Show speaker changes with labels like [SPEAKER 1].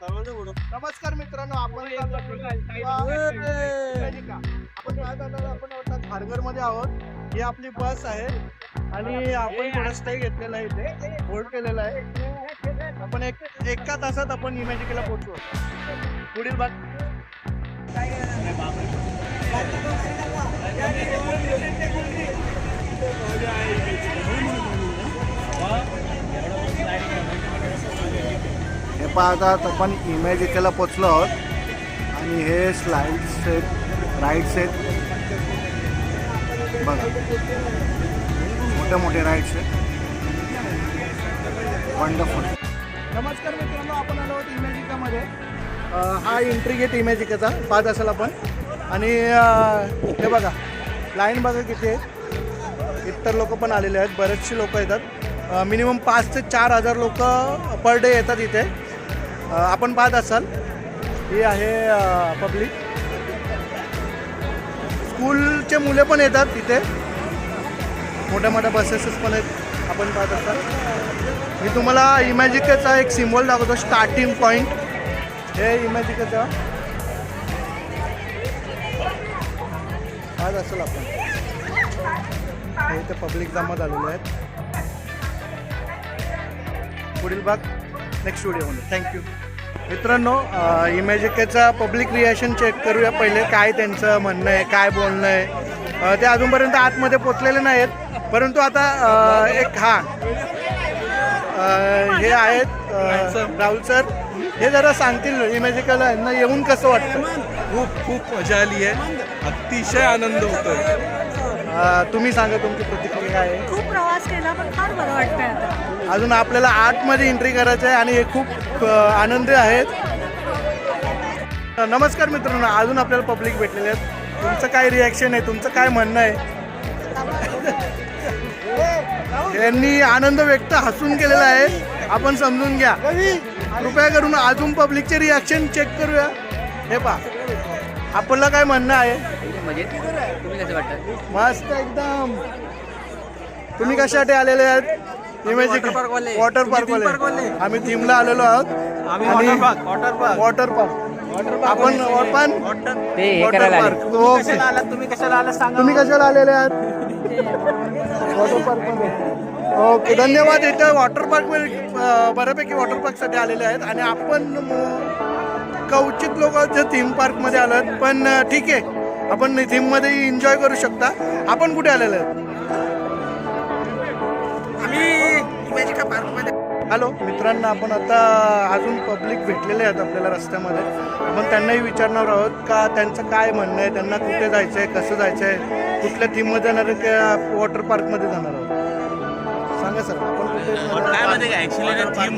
[SPEAKER 1] नमस्कार मित्रांनो, आपण आता खारघर मध्ये आहोत. ही आपली बस आहे आणि आपण थोडा स्टे घेतलेला आहे, इथे होल्ड केलेला आहे. आपण एका तासात आपण इमॅजिकेला पोहोचू. पुढील भाग हे पाहतात आपण इमॅजिकेला पोचलो आहोत आणि हे स्लाइड्स आहेत, राईड्स आहेत बघा, मोठे मोठे राईड्स आहेत. वंडरफुल. नमस्कार मित्रांनो, आपण आलो आहोत इमॅजिकामध्ये. हा एंट्री गेट इमॅजिकाचा पाहत असाल आपण. आणि हे बघा लाईन बघा किती आहे. इतर लोक पण आलेले आहेत, बरेचसे लोक येतात. मिनिमम 5 ते 4 हजार लोक पर डे येतात इथे. आपण पाहत असाल ही आहे पब्लिक. स्कूलचे मुले पण येतात तिथे, मोठ्या मोठ्या बसेस पण आहेत. आपण पाहत असाल. मी तुम्हाला इमॅजिकाचा एक सिम्बॉल दाखवतो, स्टार्टिंग पॉईंट. हे इमॅजिकाचा पाहत असाल आपण. हे इथे पब्लिक जमा झालेले आहेत. पुढील भाग नेक्स्ट व्हिडिओमध्ये. थँक्यू मित्रांनो. इमॅजिकेचा पब्लिक रिॲक्शन चेक करूया पहिले, काय त्यांचं म्हणणं आहे, काय बोलणं आहे. ते अजूनपर्यंत आतमध्ये पोचलेले नाहीत, परंतु आता एक हे आहेत राहुल सर, हे जरा सांगतील इमॅजिकला यांना येऊन कसं वाटतं.
[SPEAKER 2] खूप मजा आली आहे, अतिशय आनंद होतोय.
[SPEAKER 1] तुम्ही सांगा तुमची प्रतिक्रिया काय आहे.
[SPEAKER 3] खूप प्रवास केला पण फार बरं वाटतंय आता.
[SPEAKER 1] अजून आपल्याला आतमध्ये एंट्री करायचं आहे आणि हे खूप आनंदी आहेत. नमस्कार मित्रांनो, अजून आपल्याला पब्लिक भेटलेले आहेत. तुमचं काय रिॲक्शन आहे, तुमचं काय म्हणणं आहे. यांनी आनंद व्यक्त हसून केलेला आहे, आपण समजून घ्या. कृपया करून अजून पब्लिकचे रिॲक्शन चेक करूया. हे पहा, आपल्याला काय म्हणणं आहे.
[SPEAKER 4] तुम्ही कसं वाटतं?
[SPEAKER 1] मस्त एकदम. तुम्ही कशासाठी आलेले आहेत. इमॅजिक वॉटर पार्क वाले. आम्ही थीमला आलेलो आहोत. वॉटर पार्क आपण वॉटर पार्क.
[SPEAKER 4] तुम्ही कशाला आला सांगा.
[SPEAKER 1] तुम्ही कशाला आलेले आहात. वॉटर पार्क मध्ये. ओके, धन्यवाद. इथं वॉटर पार्क मध्ये बऱ्यापैकी वॉटर पार्क साठी आलेले आहेत आणि आपण क्वचित लोक थीम पार्क मध्ये आलो आहेत. पण ठीक आहे, आपण थीम मध्ये एन्जॉय करू शकता. आपण कुठे आलेले आहेत. हॅलो मित्रांनो, आपण आता अजून पब्लिक भेटलेले आहेत आपल्याला रस्त्यामध्ये. आपण त्यांनाही विचारणार आहोत का त्यांचं काय म्हणणं आहे, त्यांना कुठे जायचं आहे, कसं जायचं आहे, कुठल्या थीममध्ये जाणार आहे, त्या वॉटर पार्कमध्ये जाणार आहोत. सांगा सर, आपण कुठे